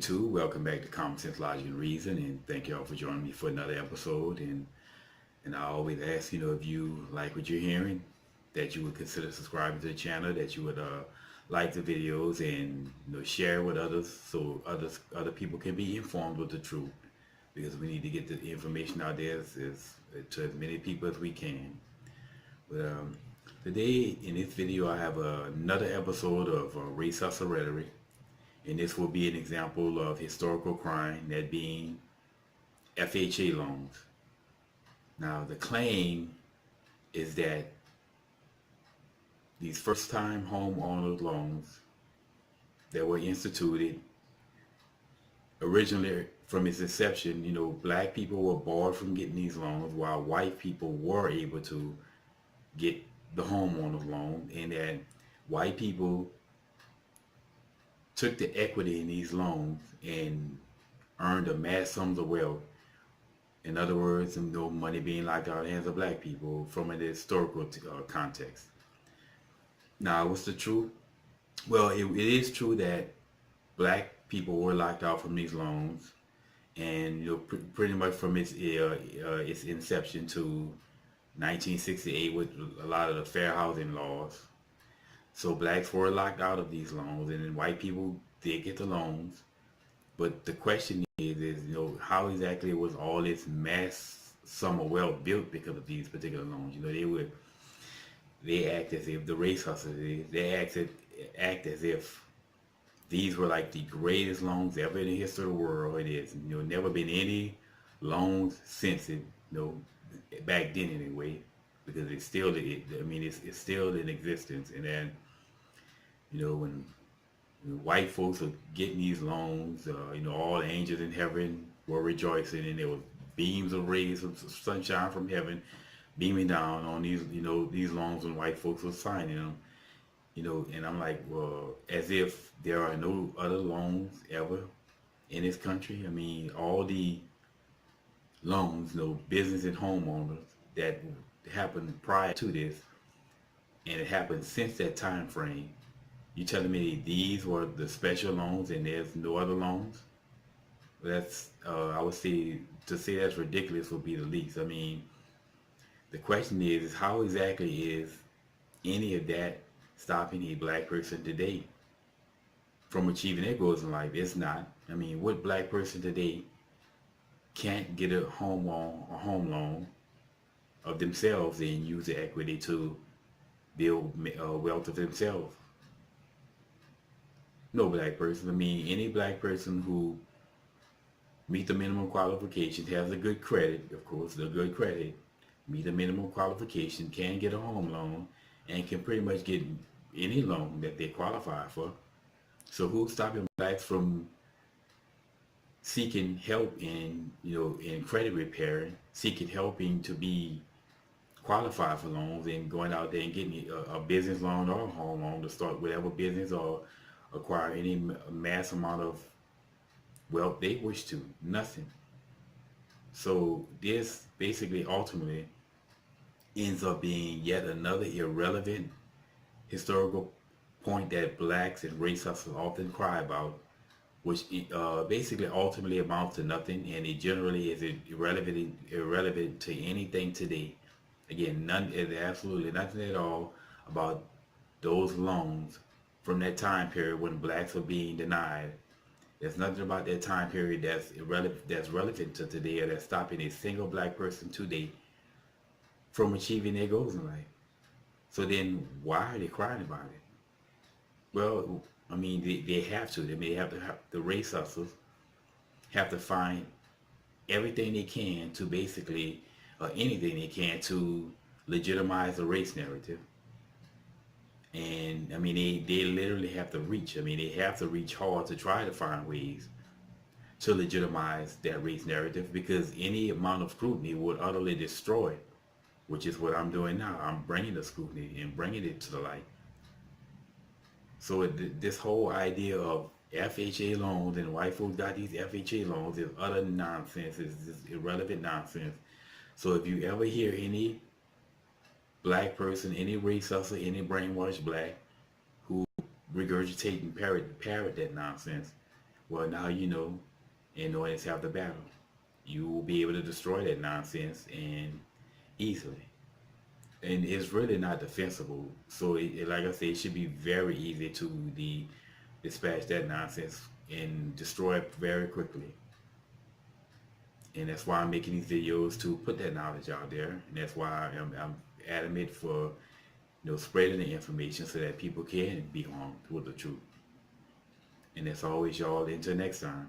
YouTube. Welcome back to Common Sense, Logic, and Reason, and thank y'all for joining me for another episode. And I always ask, if you like what you're hearing, that you would consider subscribing to the channel, that you would like the videos and share with others, so other people can be informed with the truth. Because we need to get the information out there to as many people as we can. But today in this video, I have another episode of Race Hustle Rhetoric. And this will be an example of historical crime, that being FHA loans. Now, the claim is that these first-time homeowner loans that were instituted originally from its inception, black people were barred from getting these loans while white people were able to get the homeowner loan, and that white people took the equity in these loans and earned a mass sums of wealth. In other words, no money being locked out of the hands of black people from an historical context. Now, what's the truth? Well, it is true that black people were locked out from these loans, and pretty much from its inception to 1968 with a lot of the fair housing laws. So blacks were locked out of these loans, and then white people did get the loans. But the question is how exactly was all this mass sum of wealth built because of these particular loans? They act as if the race hustlers, they act as if these were like the greatest loans ever in the history of the world. It is never been any loans since it, back then anyway, because it's still it's still in existence. And then when white folks are getting these loans, all the angels in heaven were rejoicing, and there was beams of rays of sunshine from heaven beaming down on these loans when white folks were signing them. And I'm like, well, as if there are no other loans ever in this country. I mean, all the loans, business and homeowners that happened prior to this, and it happened since that time frame. You telling me these were the special loans and there's no other loans? That's I would say, to say that's ridiculous would be the least. I mean, the question is how exactly is any of that stopping a black person today from achieving their goals in life? It's not. I mean, what black person today can't get a home loan of themselves and use the equity to build wealth of themselves? No black person. I mean, any black person who meet the minimum qualifications, has a good credit, of course, the good credit, meet the minimum qualification, can get a home loan, and can pretty much get any loan that they qualify for. So who's stopping blacks from seeking help in credit repairing, seeking helping to be qualified for loans, and going out there and getting a business loan or a home loan to start whatever business or acquire any mass amount of wealth they wish to? Nothing. So this basically ultimately ends up being yet another irrelevant historical point that blacks and race hustlers often cry about, which basically ultimately amounts to nothing, and it generally is irrelevant to anything today. Again, absolutely nothing at all about those loans from that time period when blacks were being denied. There's nothing about that time period that's relevant to today, or that's stopping a single black person today from achieving their goals in life. So then why are they crying about it? Well, I mean, they have to. They may have to have the race hustlers have to find everything they can to basically, anything they can to legitimize the race narrative. And I mean, they literally have to reach. I mean, they have to reach hard to try to find ways to legitimize that race narrative, because any amount of scrutiny would utterly destroy it, which is what I'm doing now. I'm bringing the scrutiny and bringing it to the light. So this whole idea of FHA loans and white folks got these FHA loans is utter nonsense. It's just irrelevant nonsense. So if you ever hear any black person, any race hustler, any brainwashed black who regurgitate and parrot that nonsense, Well, now you know, and knowing it's half the battle. You will be able to destroy that nonsense and easily. And it's really not defensible. So, like I said, it should be very easy to dispatch that nonsense and destroy it very quickly. And that's why I'm making these videos to put that knowledge out there. And that's why I'm adamant for spreading the information so that people can be armed with the truth. And as always, y'all, until next time.